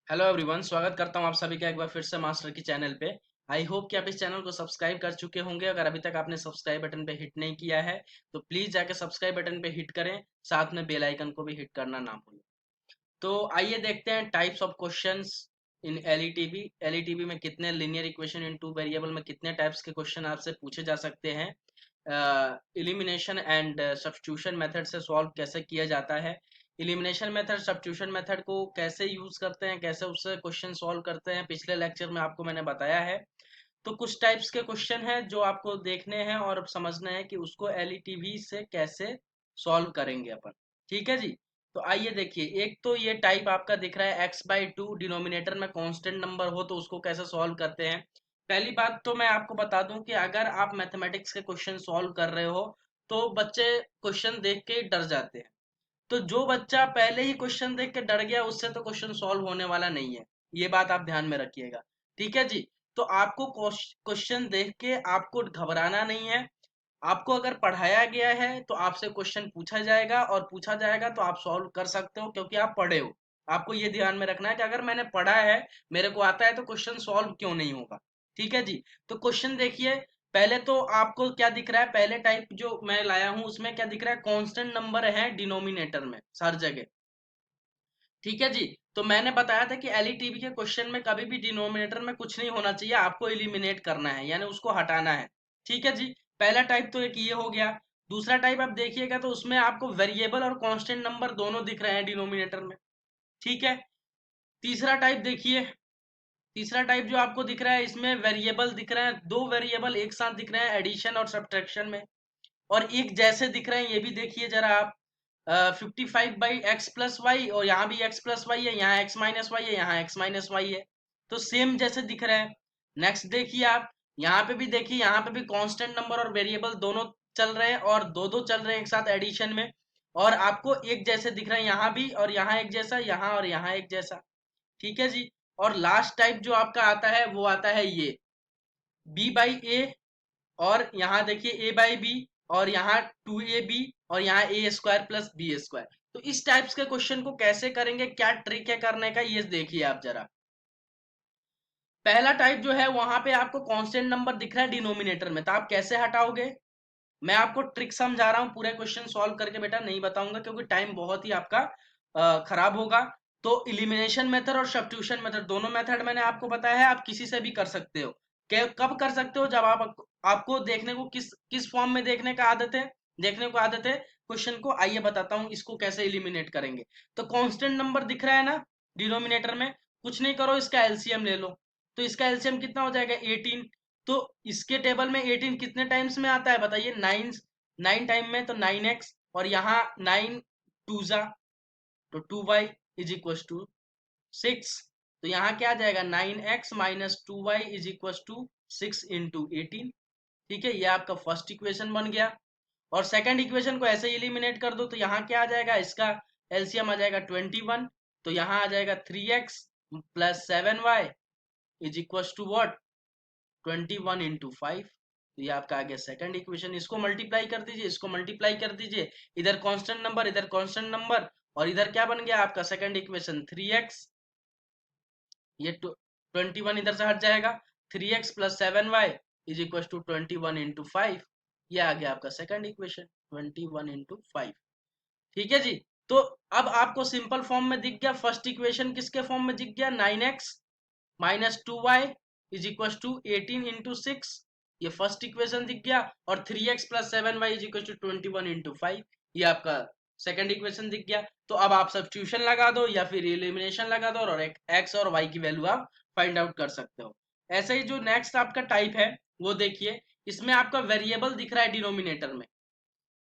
Hello everyone, स्वागत करता हूं आप सभी का एक बार फिर से मास्टर की चैनल पे। आई होप कि आप इस चैनल को सब्सक्राइब कर चुके होंगे। अगर अभी तक आपने सब्सक्राइब बटन पे हिट नहीं किया है तो प्लीज जाके सब्सक्राइब बटन पे हिट करें, साथ में बेल आइकन को भी हिट करना ना भूलें। तो आइए देखते हैं टाइप्स ऑफ क्वेश्चंस इन एलईटीबी। एलईटीबी में कितने linear equation in two variable में कितने टाइप्स के क्वेश्चन आपसे पूछे जा सकते हैं। इलिमिनेशन एंड सब्स्टिट्यूशन मेथड से सॉल्व कैसे किया जाता है। इलिमिनेशन मेथड सब्स्टिट्यूशन मेथड को कैसे यूज करते हैं, कैसे उससे क्वेश्चन सॉल्व करते हैं, पिछले लेक्चर में आपको मैंने बताया है। तो कुछ टाइप्स के क्वेश्चन हैं जो आपको देखने हैं और समझना है कि उसको एलईटीबी से कैसे सॉल्व करेंगे अपन। ठीक है जी। तो आइए देखिए, एक तो ये टाइप आपका दिख रहा है x/2 डिनोमिनेटर में कांस्टेंट नंबर हो तो उसको कैसे सॉल्व करते हैं। पहली बात तो मैं आपको बता दूं कि अगर आप मैथमेटिक्स के क्वेश्चन सॉल्व कर रहे हो तो बच्चे क्वेश्चन देख के डर जाते हैं। तो जो बच्चा पहले ही क्वेश्चन देख के डर गया उससे तो क्वेश्चन सॉल्व होने वाला नहीं है। ये बात आप ध्यान में रखिएगा। ठीक है जी। तो आपको क्वेश्चन देख के आपको घबराना नहीं है। आपको अगर पढ़ाया गया है तो आपसे क्वेश्चन पूछा जाएगा और पूछा जाएगा तो आप सॉल्व कर सकते हो क्योंकि आप पढ़े हो। आपको ये ध्यान में रखना है कि अगर मैंने पढ़ा है, मेरे को आता है, तो क्वेश्चन सॉल्व क्यों नहीं होगा। ठीक है जी। तो क्वेश्चन देखिए, पहले तो आपको क्या दिख रहा है, पहले टाइप जो मैं लाया हूं उसमें क्या दिख रहा है, कांस्टेंट नंबर है डिनोमिनेटर में हर जगह। ठीक है जी। तो मैंने बताया था कि एलईटीबी के क्वेश्चन में कभी भी डिनोमिनेटर में कुछ नहीं होना चाहिए, आपको एलिमिनेट करना है यानी उसको हटाना है। ठीक है जी। पहला टाइप तो एक ये हो गया। दूसरा टाइप आप देखिएगा तो उसमें आपको वेरिएबल और कांस्टेंट नंबर दोनों दिख रहे हैं डिनोमिनेटर में। ठीक है। तीसरा टाइप देखिए, तीसरा टाइप जो आपको दिख रहा है इसमें वेरिएबल दिख रहे हैं, दो वेरिएबल एक साथ दिख रहे हैं एडिशन और सब्ट्रैक्शन में, और एक जैसे दिख रहे हैं ये भी देखिए जरा आप। 55/x+y, और यहाँ भी x+y है, यहाँ x-y है, यहाँ x-y है। तो सेम जैसे दिख रहे हैं। नेक्स्ट देखिए आप, यहाँ पे भी देखिए, यहाँ पे भी कांस्टेंट नंबर और वेरिएबल दोनों चल रहे हैं और दो दो चल रहे हैं एक साथ एडिशन में, और आपको एक जैसे दिख रहे हैं यहाँ भी, और यहाँ एक जैसा, यहाँ और यहाँ एक जैसा। ठीक है जी। और लास्ट टाइप जो आपका आता है वो आता है ये b/a, और यहाँ देखिए a/b, और यहाँ 2ab, और यहाँ a² + b²। तो इस टाइप्स के क्वेश्चन को कैसे करेंगे, क्या ट्रिक है करने का, ये देखिए आप जरा। पहला टाइप जो है वहां पे आपको कांस्टेंट नंबर दिख रहा है डिनोमिनेटर में, तो आप कैसे हटाओगे। मैं आपको ट्रिक समझा रहा हूँ, पूरे क्वेश्चन सॉल्व करके बेटा नहीं बताऊंगा क्योंकि टाइम बहुत ही आपका खराब होगा। तो इलिमिनेशन मेथड और सब्स्टिट्यूशन मेथड दोनों मेथड मैंने आपको बताया है, आप किसी से भी कर सकते हो। कब कर सकते हो, जब आपको देखने को किस फॉर्म में देखने का आदत है, देखने को आदत है क्वेश्चन को। आइए बताता हूँ इसको कैसे इलिमिनेट करेंगे। तो कांस्टेंट नंबर दिख रहा है ना डिनोमिनेटर में, कुछ नहीं करो, इसका एलसीएम ले लो। तो इसका एलसीएम कितना हो जाएगा, 18। तो इसके टेबल में 18 कितने टाइम्स में आता है बताइए, 9। 9 टाइम में तो 9x, और यहाँ 9 टू जा तो 2y इज इक्वल टू 6। तो यहाँ क्या आ जाएगा, 9x - 2y is equal to 6 into 18। ठीक है, ये आपका फर्स्ट इक्वेशन बन गया। और सेकंड इक्वेशन को ऐसे ही एलिमिनेट कर दो तो यहाँ क्या आ जाएगा, इसका एलसीएम आ जाएगा 21। तो यहाँ आ जाएगा 3x + 7y is equal to what, 21 × 5। तो ये आपका आ गया सेकंड इक्वेशन। इसको मल्टीप्लाई कर दीजिए, इसको मल्टीप्लाई कर दीजिए, इधर कांस्टेंट नंबर इधर कांस्टेंट नंबर, और इधर क्या बन गया आपका सेकंड इक्वेशन 3x। ये 21 इधर से हट जाएगा, 3x + 7y is equal to 21 × 5। ये आ गया आपका सेकंड इक्वेशन 21 × 5। ठीक है जी। तो अब आपको सिंपल फॉर्म में दिख गया, फर्स्ट इक्वेशन किसके फॉर्म में दिख गया, 9x - 2y is equal to 18 × 6। ये फर्स्ट इक्वेशन दिख गया, और 3x + 7y is equal to 21 × 5, ये आपका सेकंड इक्वेशन दिख गया। तो अब आप सब्स्टिट्यूशन लगा दो या फिर एलिमिनेशन लगा दो, और x और y की वैल्यू आप फाइंड आउट कर सकते हो। ऐसे ही जो नेक्स्ट आपका टाइप है वो देखिए, इसमें आपका वेरिएबल दिख रहा है डिनोमिनेटर में,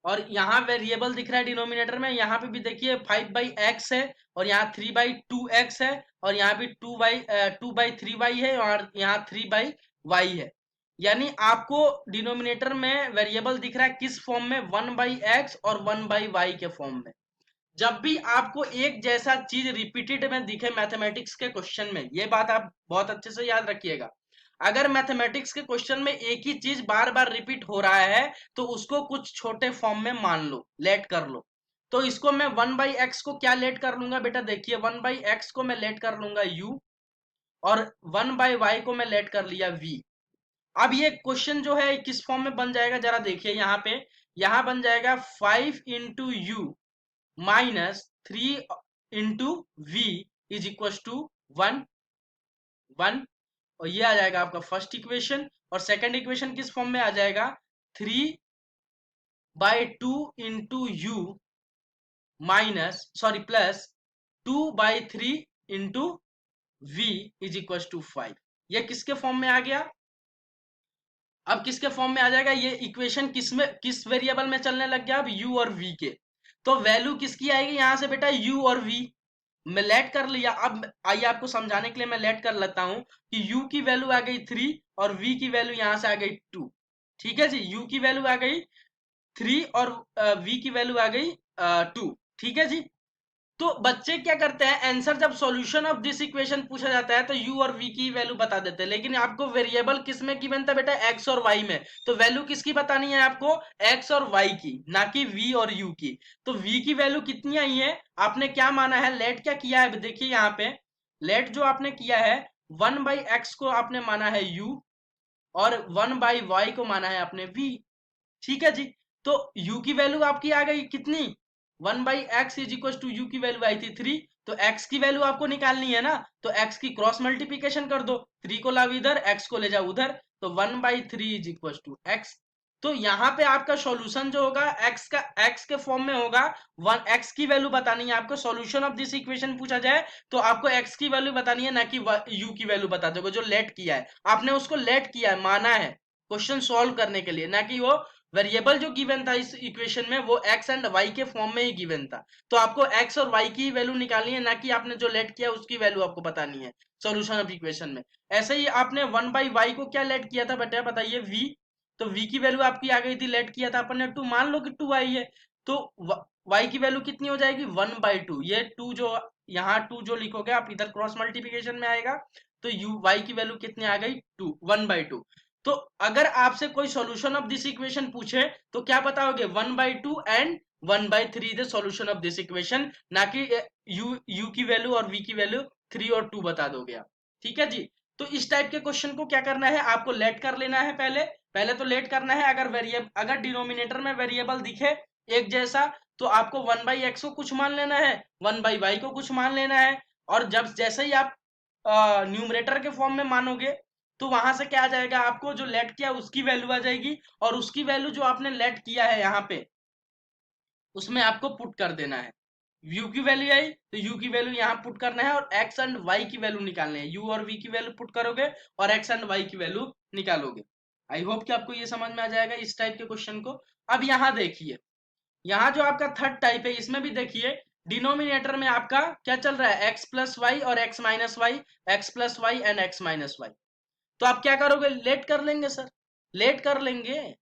और यहाँ वेरिएबल दिख रहा है डिनोमिनेटर में। यहाँ पे भी देखिए 5/x है, और यहाँ 3/2x है, और यहाँ भी 2/3y है, और यहाँ 3/y है। यानी आपको डिनोमिनेटर में वेरिएबल दिख रहा है किस फॉर्म में, 1/x और 1/y के फॉर्म में। जब भी आपको एक जैसा चीज रिपीटेड में दिखे मैथमेटिक्स के क्वेश्चन में, ये बात आप बहुत अच्छे से याद रखिएगा। अगर मैथमेटिक्स के क्वेश्चन में एक ही चीज बार बार रिपीट हो रहा है तो उसको कुछ छोटे फॉर्म में मान लो, लेट कर लो। तो इसको मैं 1/x को क्या लेट कर लूंगा बेटा, देखिए 1/x को मैं लेट कर लूंगा u, और 1/y को मैं लेट कर लिया v। अब ये क्वेश्चन जो है किस फॉर्म में बन जाएगा जरा देखिए यहाँ पे, यहाँ बन जाएगा 5 into u minus 3 into v is equal to 1 1, और ये आ जाएगा आपका फर्स्ट इक्वेशन। और सेकंड इक्वेशन किस फॉर्म में आ जाएगा, 3/2 into u minus sorry plus 2/3 into v is equal to 5। ये किसके फॉर्म में आ गया, अब किसके फॉर्म में आ जाएगा, ये इक्वेशन किस में, किस वेरिएबल में चलने लग गया अब, u और v के। तो वैल्यू किसकी आएगी यहां से बेटा, u और v मैं लेट कर लिया। अब आइए आपको समझाने के लिए मैं लेट कर लेता हूं कि u की वैल्यू आ गई 3 और v की वैल्यू यहां से आ गई 2। ठीक है जी, u की वैल्यू आ गई 3 और v की वैल्यू आ गई 2। ठीक है जी। तो बच्चे क्या करते हैं, आंसर जब सॉल्यूशन ऑफ दिस इक्वेशन पूछा जाता है तो u और v की वैल्यू बता देते हैं, लेकिन आपको वेरिएबल किस में गिवन था बेटा, x और y में। तो वैल्यू किसकी बतानी है आपको, x और y की, ना कि v और u की। तो v की वैल्यू कितनी आई है, आपने क्या माना है, लेट क्या किया है, देखिए यहाँ पे लेट जो आपने किया है 1/x को आपने माना है u, और 1/y को माना है आपने v। ठीक है जी। तो u की वैल्यू आपकी आ गई कितनी, 1/x is equal to u की वैल्यू आई थी 3। तो x की वैल्यू आपको निकालनी है ना, तो x की क्रॉस मल्टीप्लीकेशन कर दो, 3 को लाओ इधर, x को ले जाओ उधर, तो 1/3 इज इक्वल टू x। तो यहाँ पे आपका सॉल्यूशन जो होगा x के फॉर्म में होगा। x की वैल्यू बतानी है आपको, सॉल्यूशन ऑफ दिस इक्वेशन पूछा जाए तो आपको x की वैल्यू बतानी है, ना कि u की वैल्यू बता दोगे। जो लेट किया है आपने, उसको लेट किया है, माना है क्वेश्चन सॉल्व करने के लिए, ना कि वो वेरिएबल जो गिवन था इस इक्वेशन में वो x एंड y के फॉर्म में ही गिवन था। तो आपको x और y की वैल्यू निकालनी है, ना कि आपने जो लेट किया उसकी वैल्यू आपको बतानी है सॉल्यूशन ऑफ इक्वेशन में। ऐसे ही आपने 1/y को क्या लेट किया था बेटा, बताइए v। तो v की वैल्यू आपकी आ गई थी, लेट किया था अपन ने 2, मान लो कि 2 आई है। तो y की वैल्यू कितनी हो जाएगी, 1/2। ये 2 जो यहाँ 2 जो लिखोगे आप इधर क्रॉस मल्टीप्लिकेशन में आएगा, तो y की वैल्यू कितनी आ गई, 2, 1/2। तो अगर आपसे कोई सॉल्यूशन ऑफ दिस इक्वेशन पूछे तो क्या बताओगे, 1/2 and 1/3 the solution of this equation, ना कि u की वैल्यू और v की वैल्यू 3 और 2 बता दोगे आप। ठीक है जी। तो इस टाइप के क्वेश्चन को क्या करना है, आपको लेट कर लेना है, पहले पहले तो लेट करना है। अगर डिनोमिनेटर में वेरिएबल दिखे एक जैसा, तो आपको 1/x को कुछ मान लेना है, 1/y को कुछ मान लेना है। और जब जैसे ही आप न्यूमरेटर के फॉर्म में मानोगे, तो वहां से क्या आ जाएगा, आपको जो लेट किया उसकी वैल्यू आ जाएगी, और उसकी वैल्यू जो आपने लेट किया है यहाँ पे उसमें आपको पुट कर देना है। u की वैल्यू आई तो u की वैल्यू यहाँ पुट करना है, और x एंड y की वैल्यू निकालनी है। u और v की वैल्यू पुट करोगे और x एंड y की वैल्यू निकालोगे। आई होप कि आपको ये समझ में आ जाएगा इस टाइप के क्वेश्चन को। अब यहाँ देखिए, यहाँ जो आपका थर्ड टाइप है इसमें भी देखिए, डिनोमिनेटर में आपका क्या चल रहा है, x प्लस वाई और x minus y, x plus y and x minus y. तो आप क्या करोगे, लेट कर लेंगे सर, लेट कर लेंगे।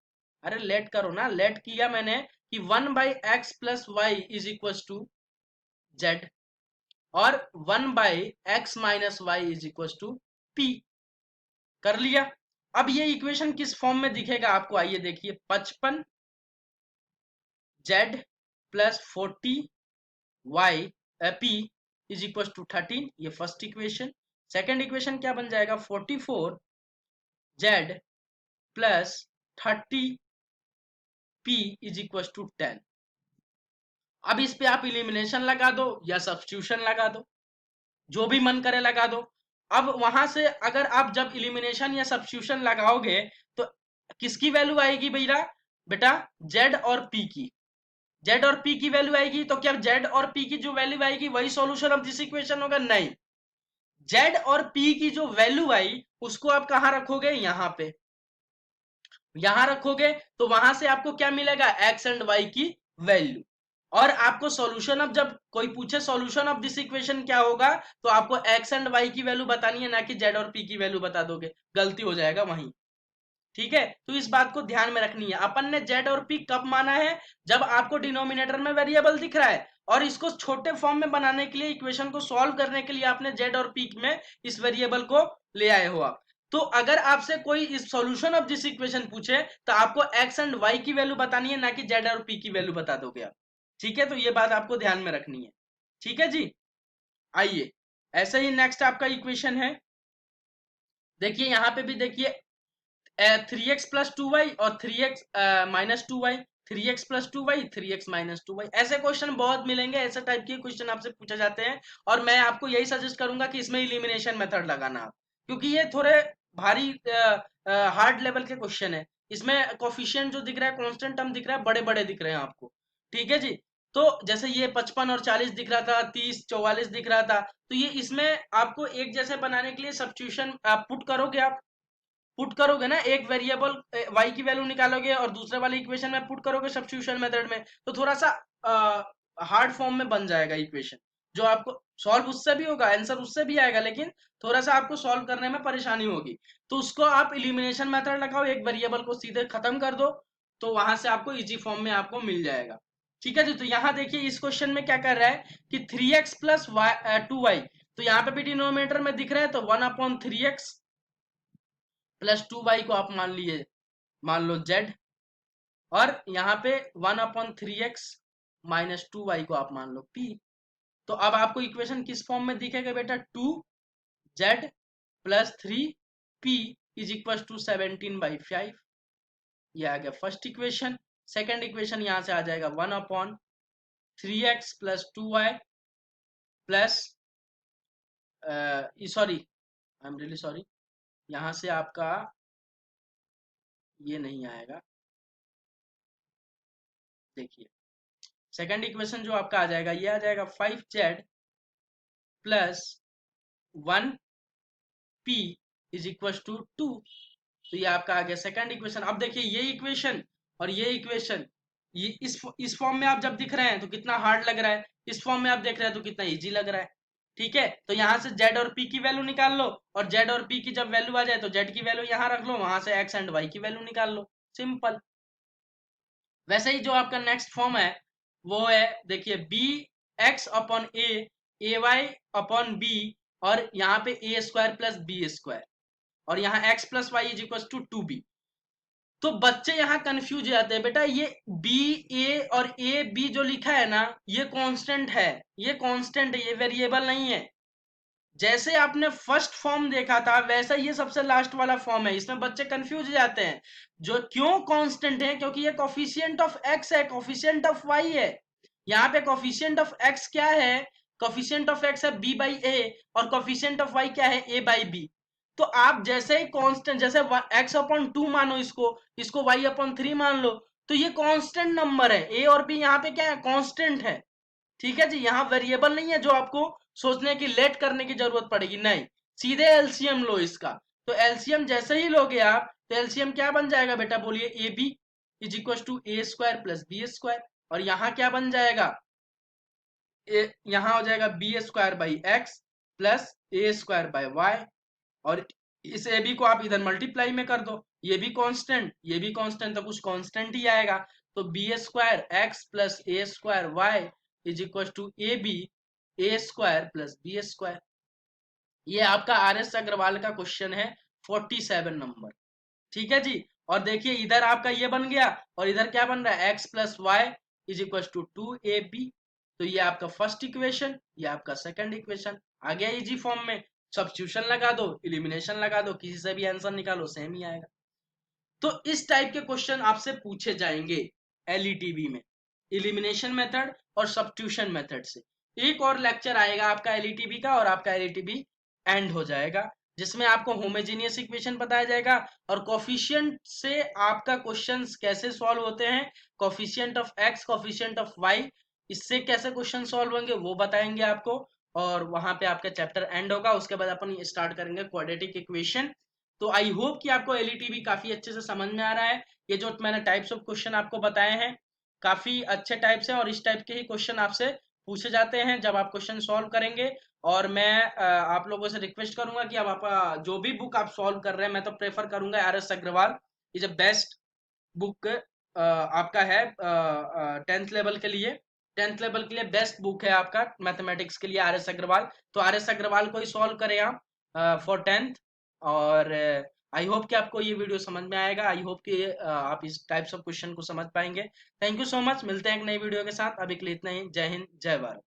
अरे लेट करो ना, लेट किया मैंने कि 1/x plus y is equal to z, और 1/x minus y is equal to p, कर लिया। अब ये इक्वेशन किस फॉर्म में दिखेगा आपको, आइए देखिए, 55 z plus 40 y p is equal to 13, ये फर्स्ट इक्वेशन। सेकेंड इक्वेशन क्या बन जाएगा, 44 z plus 30 p is equal to 10। अब इस पे आप इलिमिनेशन लगा दो या सब्स्टिट्यूशन लगा दो, जो भी मन करे लगा दो। अब वहां से अगर आप जब इलिमिनेशन या सब्स्टिट्यूशन लगाओगे तो किसकी वैल्यू आएगी भैया, बेटा z और p की, z और p की वैल्यू आएगी। तो क्या z और p की जो वैल्यू आएगी वही सॉल्यूशन ऑफ दिस इक्वेशन होगा, नहीं। z और p की जो वैल्यू आई उसको आप कहां रखोगे, यहां पे, यहां रखोगे तो वहां से आपको क्या मिलेगा, x एंड y की वैल्यू। और आपको सॉल्यूशन ऑफ, जब कोई पूछे सॉल्यूशन ऑफ दिस इक्वेशन क्या होगा, तो आपको x एंड y की वैल्यू बतानी है, ना कि z और p की वैल्यू बता दोगे, गलती हो जाएगा वहीं। ठीक है, तो इस बात को ध्यान में रखनी है। अपन ने z और p कब माना है, जब आपको डिनोमिनेटर में वेरिएबल दिख रहा है, और इसको छोटे फॉर्म में बनाने के लिए, इक्वेशन को सॉल्व करने के लिए आपने z और p में इस वेरिएबल को ले आए हो आप। तो अगर आपसे कोई इस सॉल्यूशन ऑफ दिस इक्वेशन पूछे तो आपको x एंड y की वैल्यू बतानी है, ना कि z और p की वैल्यू बता दोगे आप। ठीक है, तो ये बात आपको ध्यान में रखनी है। ठीक है जी, आइए ऐसे ही नेक्स्ट आपका इक्वेशन है। देखिए यहाँ पे भी देखिए 3x+2y और 3x-2y, 3x+2y, 3x-2y, ऐसे क्वेश्चन बहुत मिलेंगे, ऐसे टाइप के क्वेश्चन आपसे पूछे जाते हैं। और मैं आपको यही सजेस्ट करूंगा कि इसमें इलिमिनेशन मेथड लगाना आप, क्योंकि ये थोड़े भारी हार्ड लेवल के क्वेश्चन है। इसमें कोफिशिएंट जो दिख रहा है, कांस्टेंट टर्म दिख रहा है, बड़े बड़े दिख रहे हैं आपको। ठीक है जी, तो जैसे ये 55 और 40 दिख रहा था, 30 44 दिख रहा था, तो ये इसमें आपको एक जैसे बनाने के लिए सब्स्टिट्यूशन आप पुट करोगे ना, एक वेरिएबल y की वैल्यू निकालोगे और दूसरे वाले इक्वेशन में पुट करोगे सब्स्टिट्यूशन मेथड में, तो थोड़ा सा हार्ड फॉर्म में बन जाएगा इक्वेशन, जो आपको सॉल्व उससे भी होगा, आंसर उससे भी आएगा, लेकिन थोड़ा सा आपको सॉल्व करने में परेशानी होगी। तो उसको आप इलिमिनेशन मेथड लगाओ, एक वेरिएबल को सीधे खत्म कर दो, तो वहां से आपको इजी फॉर्म में आपको मिल जाएगा। ठीक है जी, तो यहाँ देखिए इस क्वेश्चन में क्या कर रहा है कि 3x+2y, तो यहाँ पे भी डिनोमिनेटर में दिख रहा है, तो 1/3x +2y को आप मान लो z, और यहाँ पे 1/3x -2y को आप मान लो p। तो अब आपको इक्वेशन किस फॉर्म में दिखेगा बेटा, 2z + 3p = 17/5। ये आ गया फर्स्ट इक्वेशन। सेकेंड इक्वेशन यहाँ से आ जाएगा 1/3x + 2y plus, sorry, I am really sorry, यहाँ से आपका ये नहीं आएगा। देखिए सेकंड इक्वेशन जो आपका आ जाएगा, ये आ जाएगा 5z + 1p = 2। तो ये आपका आ गया सेकंड इक्वेशन। अब देखिए ये इक्वेशन और ये इक्वेशन, ये इस फॉर्म में आप जब दिख रहे हैं तो कितना हार्ड लग रहा है, इस फॉर्म में आप देख रहे हैं तो कितना इजी लग रहा है। ठीक है, तो यहाँ से z और p की वैल्यू निकाल लो, और z और p की जब वैल्यू आ जाए तो z की वैल्यू यहाँ रख लो, वहां से x एंड y की वैल्यू निकाल लो, सिंपल। वैसे ही जो आपका नेक्स्ट फॉर्म है वो है, देखिए bx/a ay/b, और यहाँ पे a² + b², और यहाँ x+y = 2b। तो बच्चे यहाँ कंफ्यूज हो जाते हैं, बेटा ये बी ए और ए बी जो लिखा है ना, ये कांस्टेंट है, ये कांस्टेंट है, ये वेरिएबल नहीं है। जैसे आपने फर्स्ट फॉर्म देखा था वैसा ये सबसे लास्ट वाला फॉर्म है, इसमें बच्चे कंफ्यूज हो जाते हैं। जो क्यों कांस्टेंट है, क्योंकि ये कोफिशिएंट ऑफ एक्स है, कोफिशिएंट ऑफ वाई है। यहाँ पे कोफिशिएंट ऑफ एक्स क्या है, कोफिशिएंट ऑफ एक्स है b/a, और कोफिशिएंट ऑफ वाई क्या है, a/b। तो आप जैसे ही कांस्टेंट, जैसे x/2 मानो इसको, इसको y/3 मान लो, तो ये कांस्टेंट नंबर है, a और b यहाँ पे क्या है, कांस्टेंट है। ठीक है जी, यहाँ वेरिएबल नहीं है जो आपको सोचने की लेट करने की जरूरत पड़ेगी, नहीं, सीधे एलसीएम लो इसका। तो एलसीएम जैसे ही लोगे आप, तो एलसीएम क्या बन जाएगा बेटा, बोलिए, ए बी = a² + b², और यहाँ क्या बन जाएगा, यहाँ हो जाएगा b² x + a²/y, और इस ए बी को आप इधर मल्टीप्लाई में कर दो, ये भी कांस्टेंट, ये भी कांस्टेंट, तो कुछ कांस्टेंट ही आएगा। तो b² x + a²y = ab a² + b²। ये आपका RS अग्रवाल का क्वेश्चन है 47 नंबर। ठीक है जी, और देखिए इधर आपका ये बन गया, और इधर क्या बन रहा है, x + y = 2ab। तो ये आपका फर्स्ट इक्वेशन, ये आपका सेकंड इक्वेशन आ गया इजी फॉर्म में। सब्स्टिट्यूशन लगा दो, इलिमिनेशन लगा दो, किसी से भी आंसर निकालो, सेम ही आएगा। तो इस टाइप के क्वेश्चन आपसे पूछे जाएंगे एलईटीबी में, इलिमिनेशन मेथड और सब्स्टिट्यूशन मेथड से। एक और लेक्चर आएगा आपका एलईटीबी का, और आपका एलईटीबी एंड हो जाएगा, जिसमें आपको होमोजेनियस इक्वेशन बताया जाएगा, और कोफिशिएंट से आपका क्वेश्चंस कैसे सॉल्व होते हैं, coefficient of x, coefficient of y, इससे कैसे क्वेश्चन सॉल्व होंगे वो बताएंगे आपको। और वहां पे आपका चैप्टर एंड होगा, उसके बाद अपन स्टार्ट करेंगे क्वाड्रेटिक इक्वेशन। तो आई होप कि आपको एलईटीबी काफी अच्छे से समझ में आ रहा है। ये जो मैंने टाइप्स ऑफ क्वेश्चन आपको बताए हैं काफी अच्छे टाइप्स हैं, और इस टाइप के ही क्वेश्चन आपसे पूछे जाते हैं जब आप क्वेश्चन सॉल्व करेंगे। और मैं आप लोगों से रिक्वेस्ट करूंगा कि अब आप जो भी बुक आप सॉल्व कर रहे हैं, मैं तो प्रेफर करूंगा RS Agarwal is a best book आपका है 10th लेवल के लिए। 10th लेवल के लिए बेस्ट बुक है आपका मैथमेटिक्स के लिए RS अग्रवाल। तो RS अग्रवाल को ही सॉल्व करें आप फॉर 10th। और आई होप कि आपको ये वीडियो समझ में आएगा। आई होप कि आप इस टाइप्स ऑफ क्वेश्चन को समझ पाएंगे। Thank you so much. मिलते हैं एक नई वीडियो के साथ। अभी के लिए इतना ही। जय हिंद, जय भारत।